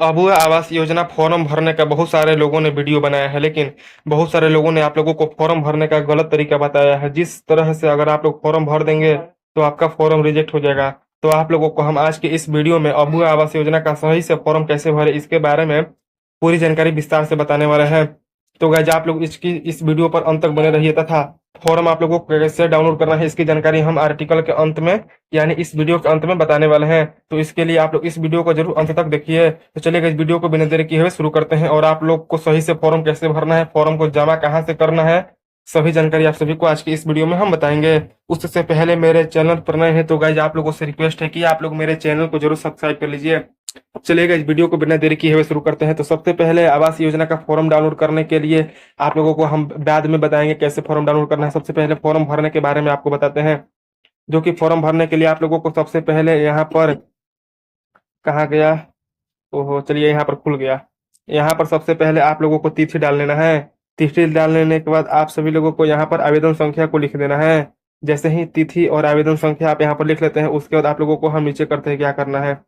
Abua Awas Yojana form भरने का बहुत सारे लोगों ने वीडियो बनाया है, लेकिन बहुत सारे लोगों ने आप लोगों को फॉर्म भरने का गलत तरीका बताया है। जिस तरह से अगर आप लोग फॉर्म भर देंगे तो आपका फॉर्म रिजेक्ट हो जाएगा। तो आप लोगों को हम आज के इस वीडियो में अबुआ आवास योजना का सही से फॉर्म कैसे भरे इसके बारे में पूरी जानकारी विस्तार से बताने वाले हैं। तो गाइज आप लोग इस वीडियो पर अंत तक बने रहिए, तथा फॉर्म आप लोगों को कैसे डाउनलोड करना है इसकी जानकारी हम आर्टिकल के अंत में, यानी इस वीडियो के अंत में बताने वाले हैं। तो इसके लिए आप लोग इस वीडियो को जरूर अंत तक देखिए। तो चलिए इस वीडियो को बिना देरी किए हुए शुरू करते हैं, और आप लोग को सही से फॉर्म कैसे भरना है, फॉर्म को जमा कहाँ से करना है, सभी जानकारी आप सभी को आज की इस वीडियो में हम बताएंगे। उससे पहले मेरे चैनल पर नए हैं तो गाइज आप लोगों से रिक्वेस्ट है कि आप लोग मेरे चैनल को जरूर सब्सक्राइब कर लीजिए। चलिएगा इस वीडियो को बिना देरी किए हुए शुरू करते हैं। तो सबसे पहले आवास योजना का फॉर्म डाउनलोड करने के लिए आप लोगों को हम बाद में बताएंगे कैसे फॉर्म डाउनलोड करना है। सबसे पहले फॉर्म भरने के बारे में आपको बताते हैं, जो कि फॉर्म भरने के लिए आप लोगों को सबसे पहले यहाँ पर, कहाँ गया, ओहो चलिए यहाँ पर खुल गया। यहाँ पर सबसे पहले आप लोगों को तिथि डाल लेना है। तिथि डाल लेने के बाद आप सभी लोगों को यहाँ पर आवेदन संख्या को लिख देना है। जैसे ही तिथि और आवेदन संख्या आप यहाँ पर लिख लेते हैं, उसके बाद आप लोगों को हम नीचे करते हैं क्या करना है।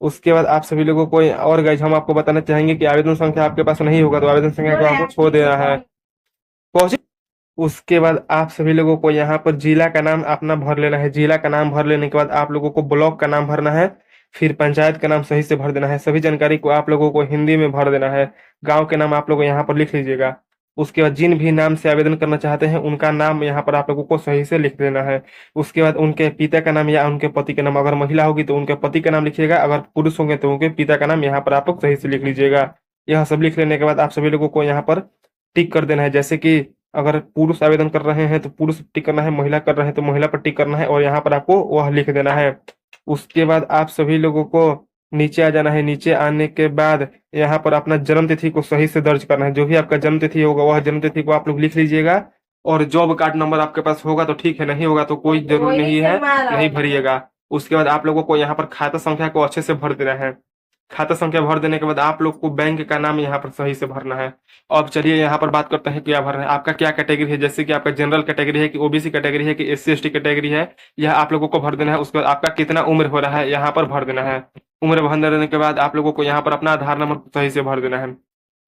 उसके बाद आप सभी लोगों को, और गाइज हम आपको बताना चाहेंगे कि आवेदन संख्या आपके पास नहीं होगा तो आवेदन संख्या को आपको छोड़ देना है। पहुंचे। उसके बाद आप सभी लोगों को यहाँ पर जिला का नाम अपना भर लेना है। जिला का नाम भर लेने के बाद आप लोगों को ब्लॉक का नाम भरना है, फिर पंचायत का नाम सही से भर देना है। सभी जानकारी को आप लोगों को हिंदी में भर देना है। गांव के नाम आप लोग यहाँ पर लिख लीजिएगा। उसके बाद जिन भी नाम से आवेदन करना चाहते हैं उनका नाम यहाँ पर आप लोगों को सही से लिख देना है। उसके बाद उनके पिता का नाम या उनके पति का नाम, अगर महिला होगी तो उनके पति का नाम लिखिएगा, अगर पुरुष होंगे तो उनके पिता का नाम यहाँ पर आप लोग सही से लिख लीजिएगा। यह सब लिख लेने के बाद आप सभी लोगों को यहाँ पर टिक कर देना है। जैसे कि अगर पुरुष आवेदन कर रहे हैं तो पुरुष टिक करना है, महिला कर रहे हैं तो महिला पर टिक करना है, और यहाँ पर आपको वह लिख देना है। उसके बाद आप सभी लोगों को नीचे आ जाना है। नीचे आने के बाद यहाँ पर अपना जन्म तिथि को सही से दर्ज करना है। जो भी आपका जन्म तिथि होगा वह जन्म तिथि को आप लोग लिख लीजिएगा। और जॉब कार्ड नंबर आपके पास होगा तो ठीक है, नहीं होगा तो कोई जरूरी नहीं है, नहीं भरिएगा। उसके बाद आप लोगों को यहाँ पर खाता संख्या को अच्छे से भर देना है। खाता संख्या भर देने के बाद आप लोग को बैंक का नाम यहाँ पर सही से भरना है। अब चलिए यहाँ पर बात करते हैं क्या भरना है, आपका क्या कैटेगरी है। जैसे कि आपका जनरल कैटेगरी है कि ओबीसी कैटेगरी है कि एससी एसटी कैटेगरी है, यह आप लोगों को भर देना है। उसके बाद आपका कितना उम्र हो रहा है यहाँ पर भर देना है। उम्र भर देने के बाद आप लोगों को यहाँ पर अपना आधार नंबर सही से भर देना है।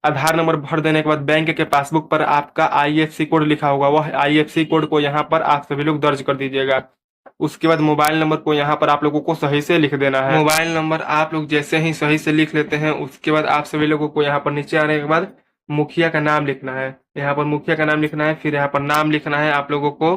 आधार नंबर भर देने के बाद बैंक के पासबुक पर आपका आईएफसी कोड लिखा होगा, वह आईएफसी कोड को यहाँ पर आप सभी लोग दर्ज कर दीजिएगा। उसके बाद मोबाइल नंबर को यहाँ पर आप लोगों को सही से लिख देना है। मोबाइल नंबर आप लोग जैसे ही सही से लिख लेते हैं, उसके बाद आप सभी लोगों को यहाँ पर नीचे आने के बाद मुखिया का नाम लिखना है। यहाँ पर मुखिया का नाम लिखना है, फिर यहाँ पर नाम लिखना है आप लोगों को,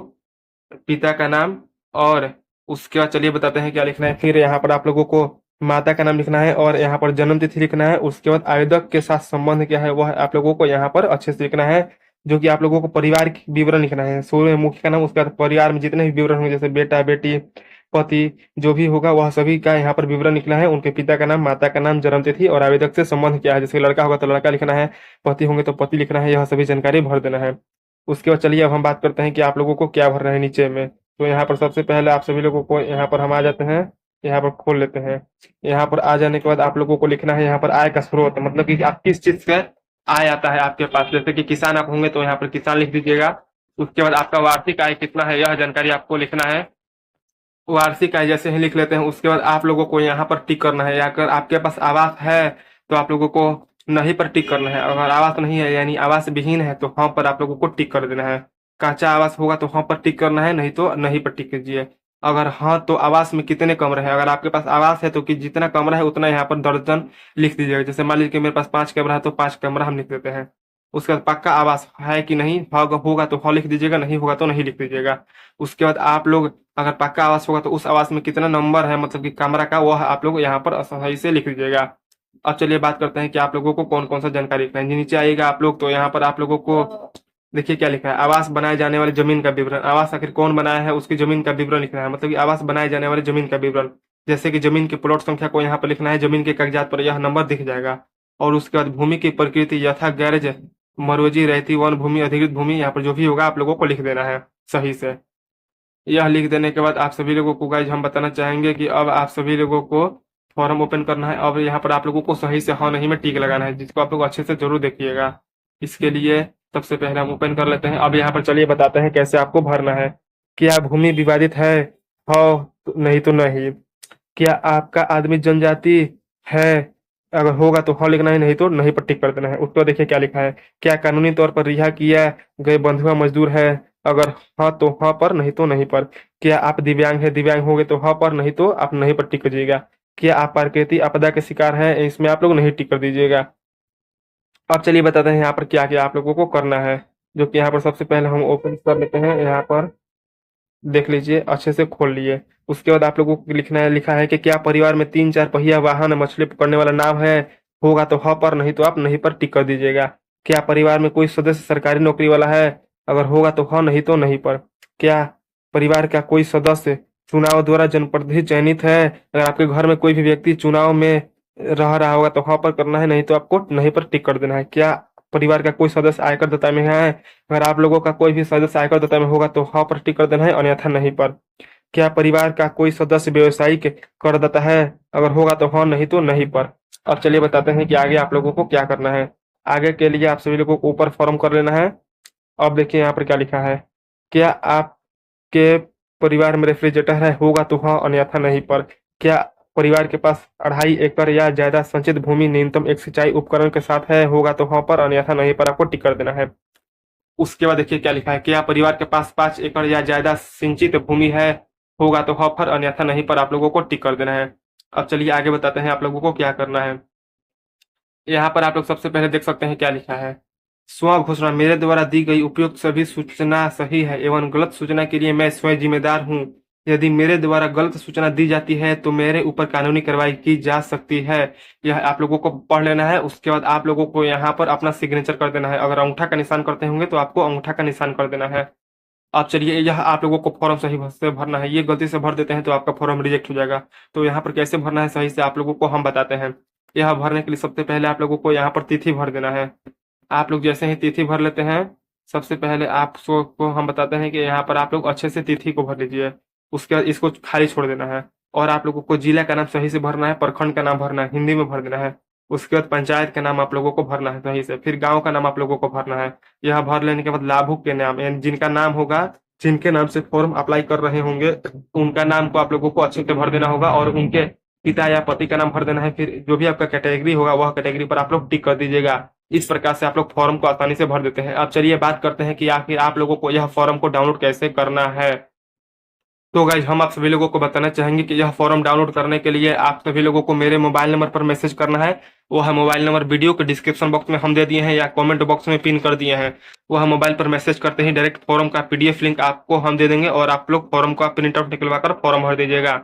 पिता का नाम, और उसके बाद चलिए बताते हैं क्या लिखना है। फिर यहाँ पर आप लोगों को माता का नाम लिखना है, और यहाँ पर जन्म तिथि लिखना है। उसके बाद आवेदक के साथ संबंध क्या है वह आप लोगों को यहाँ पर अच्छे से लिखना है। जो कि आप लोगों को परिवार की विवरण लिखना है। शुरू में मुख्य का नाम, उसके बाद परिवार में जितने भी विवरण होंगे जैसे बेटा बेटी पति जो भी होगा वह सभी का यहाँ पर विवरण लिखना है। उनके पिता का नाम, माता का नाम, जन्म तिथि और आवेदक से संबंध क्या है। जैसे लड़का होगा तो लड़का लिखना है, पति होंगे तो पति लिखना है, यह सभी जानकारी भर देना है। उसके बाद चलिए अब हम बात करते हैं कि आप लोगों को क्या भरना है नीचे में। तो यहाँ पर सबसे पहले आप सभी लोगों को यहाँ पर हम आ जाते हैं, यहाँ पर खोल लेते हैं। यहाँ पर आ जाने के बाद आप लोगों को लिखना है यहाँ पर आय का स्रोत, मतलब कि आप किस चीज से आय आता है आपके पास। जैसे कि किसान आप होंगे तो यहाँ पर किसान लिख दीजिएगा। उसके बाद आपका वार्षिक आय कितना है यह जानकारी आपको लिखना है। वार्षिक आय जैसे ही लिख लेते हैं, उसके बाद आप लोगों को यहाँ पर टिक करना है। अगर आपके पास आवास है तो आप लोगों को नहीं पर टिक करना है। अगर आवास नहीं है यानी आवास विहीन है तो हाँ पर आप लोगों को टिक कर देना है। कच्चा आवास होगा तो हाँ पर टिक करना है, नहीं तो नहीं पर टिक कीजिए। अगर हाँ तो आवास में कितने कमरे हैं, अगर आपके पास आवास है तो कि जितना कमरा है उतना यहाँ पर दर्जन लिख दीजिएगा। जैसे मान लीजिए कि मेरे पास 5 कमरा है तो 5 कमरा हम लिख देते हैं। उसके बाद पक्का आवास है कि नहीं, होगा तो हाँ लिख दीजिएगा, नहीं होगा तो नहीं लिख दीजिएगा। उसके बाद आप लोग अगर पक्का आवास होगा तो उस आवास में कितना नंबर है, मतलब कि कमरा का, वह आप लोग यहाँ पर सही से लिख दीजिएगा। अब चलिए बात करते हैं कि आप लोगों को कौन कौन सा जानकारी लिखना है। नीचे आइएगा आप लोग तो यहाँ पर आप लोगों को देखिए क्या लिखा है, आवास बनाए जाने वाली जमीन का विवरण। आवास आखिर कौन बनाया है उसकी जमीन का विवरण लिखना है, मतलब कि आवास बनाए जाने वाली जमीन का विवरण। जैसे कि जमीन के प्लॉट संख्या को यहाँ पर लिखना है, जमीन के कागजात पर यह नंबर दिख जाएगा। और उसके बाद भूमि की प्रकृति यथा गैरज मरोजी रहती वन भूमि अधिकृत भूमि, यहाँ पर जो भी होगा आप लोगों को लिख देना है सही से। यह लिख देने के बाद आप सभी लोगों को गाइज हम बताना चाहेंगे कि अब आप सभी लोगों को फॉर्म ओपन करना है। अब यहाँ पर आप लोगों को सही से हाँ नहीं में टिक लगाना है, जिसको आप लोग अच्छे से जरूर देखिएगा। इसके लिए सबसे पहले हम ओपन कर लेते हैं। अब यहाँ पर चलिए बताते हैं कैसे आपको भरना है। क्या भूमि विवादित है, हाँ नहीं तो नहीं। क्या आपका आदमी जनजाति है, अगर होगा तो हाँ लिखना है, नहीं तो नहीं पर टिक कर देना है। उसके बाद देखिए क्या लिखा है, क्या कानूनी तौर पर रिहा किया गए बंधुआ मजदूर है? अगर हाँ तो हाँ पर, नहीं तो नहीं पर। क्या आप दिव्यांग है? दिव्यांग होगे तो हाँ पर, नहीं तो आप नहीं पर टिक कर दीजिएगा। क्या आप प्राकृतिक आपदा के शिकार हैं? इसमें आप लोग नहीं टिक कर दीजिएगा। अब चलिए बताते हैं यहाँ पर क्या क्या आप लोगों को करना है। जो कि यहाँ पर सबसे पहले हम ओपन कर लेते हैं, यहाँ पर देख लीजिए, अच्छे से खोल लिए। उसके बाद आप लोगों को लिखना है, लिखा है कि क्या परिवार में 3 4 पहिया वाहन मछली पकड़ने वाला नाव है? होगा तो हाँ पर, नहीं तो आप नहीं पर टिक कर दीजिएगा। क्या परिवार में कोई सदस्य सरकारी नौकरी वाला है? अगर होगा तो हाँ, नहीं तो नहीं पर। क्या परिवार का कोई सदस्य चुनाव द्वारा जनप्रतिनिधि चयनित है? अगर आपके घर में कोई भी व्यक्ति चुनाव में रह रहा होगा तो हाँ पर करना है, नहीं तो आपको नहीं पर टिक कर देना है। क्या परिवार का कोई सदस्य आयकर दाता में है? अगर आप लोगों का कोई भी सदस्य आयकर दाता में होगा तो हाँ पर टिक कर देना है, अन्यथा नहीं पर। क्या परिवार का कोई सदस्य व्यवसायिक करदाता है? अगर होगा तो हाँ, नहीं तो नहीं पर। अब चलिए बताते हैं कि आगे आप लोगों को क्या करना है। आगे के लिए आप सभी लोगों को ऊपर फॉर्म कर लेना है। अब देखिए यहाँ पर क्या लिखा है, क्या आपके परिवार में रेफ्रिजरेटर है? होगा तो हाँ, अन्यथा नहीं पर। क्या परिवार के पास 2.5 एकड़ या ज्यादा संचित भूमि न्यूनतम एक सिंचाई उपकरण के साथ है? होगा तो हाँ पर, अन्यथा नहीं पर आपको टिक कर देना है। उसके बाद देखिए क्या लिखा है, क्या परिवार के पास 5 एकड़ या ज्यादा सिंचित भूमि है? होगा तो हाँ पर, अन्यथा नहीं पर आप लोगों को टिक कर देना है। अब चलिए आगे बताते हैं आप लोगों को क्या करना है। यहाँ पर आप लोग सबसे पहले देख सकते हैं क्या लिखा है, स्व घोषणा, मेरे द्वारा दी गई उपयुक्त सभी सूचना सही है एवं गलत सूचना के लिए मैं स्वयं जिम्मेदार हूँ। यदि मेरे द्वारा गलत सूचना दी जाती है तो मेरे ऊपर कानूनी कार्रवाई की जा सकती है। यह आप लोगों को पढ़ लेना है। उसके बाद आप लोगों को यहाँ पर अपना सिग्नेचर कर देना है। अगर अंगूठा का निशान करते होंगे तो आपको अंगूठा का निशान कर देना है। अब चलिए, यह आप लोगों को फॉर्म सही से भरना है। ये गलती से भर देते हैं तो आपका फॉर्म रिजेक्ट हो जाएगा। तो यहाँ पर कैसे भरना है सही से आप लोगों को हम बताते हैं। यह भरने के लिए सबसे पहले आप लोगों को यहाँ पर तिथि भर देना है। आप लोग जैसे ही तिथि भर लेते हैं, सबसे पहले आप को हम बताते हैं कि यहाँ पर आप लोग अच्छे से तिथि को भर लीजिए। उसके बाद इसको खाली छोड़ देना है। और आप लोगों को जिला का नाम सही से भरना है, प्रखंड का नाम भरना है, हिंदी में भर देना है। उसके बाद पंचायत का नाम आप लोगों को भरना है सही से, फिर गांव का नाम आप लोगों को भरना है। यह भर लेने के बाद लाभुक के नाम, यानी जिनका नाम होगा, जिनके नाम से फॉर्म अप्लाई कर रहे होंगे, उनका नाम को आप लोगों को अच्छे से भर देना होगा और उनके पिता या पति का नाम भर देना है। फिर जो भी आपका कैटेगरी होगा वह कैटेगरी पर आप लोग टिक कर दीजिएगा। इस प्रकार से आप लोग फॉर्म को आसानी से भर देते हैं। अब चलिए बात करते हैं कि आखिर आप लोगों को यह फॉर्म को डाउनलोड कैसे करना है। तो गाइज, हम आप सभी लोगों को बताना चाहेंगे कि यह फॉर्म डाउनलोड करने के लिए आप सभी लोगों को मेरे मोबाइल नंबर पर मैसेज करना है। वह मोबाइल नंबर वीडियो के डिस्क्रिप्शन बॉक्स में हम दे दिए हैं या कमेंट बॉक्स में पिन कर दिए हैं। वह मोबाइल पर मैसेज करते ही डायरेक्ट फॉर्म का पीडीएफ लिंक आपको हम दे देंगे और आप लोग फॉर्म का प्रिंट आउट निकलवा कर फॉर्म भर दीजिएगा।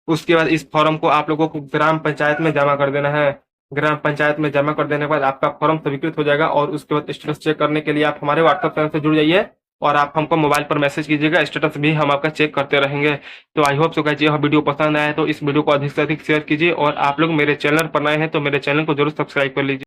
उसके बाद इस फॉर्म को आप लोगों को ग्राम पंचायत में जमा कर देना है। ग्राम पंचायत में जमा कर देने के बाद आपका फॉर्म स्वीकृत हो जाएगा और उसके बाद स्टेटस चेक करने के लिए आप हमारे व्हाट्सएप चैनल से जुड़ जाइए और आप हमको मोबाइल पर मैसेज कीजिएगा। स्टेटस भी हम आपका चेक करते रहेंगे। तो आई होप सो गाइस, यह वीडियो पसंद आया तो इस वीडियो को अधिक से अधिक शेयर कीजिए और आप लोग मेरे चैनल पर नए हैं तो मेरे चैनल को जरूर सब्सक्राइब कर लीजिए।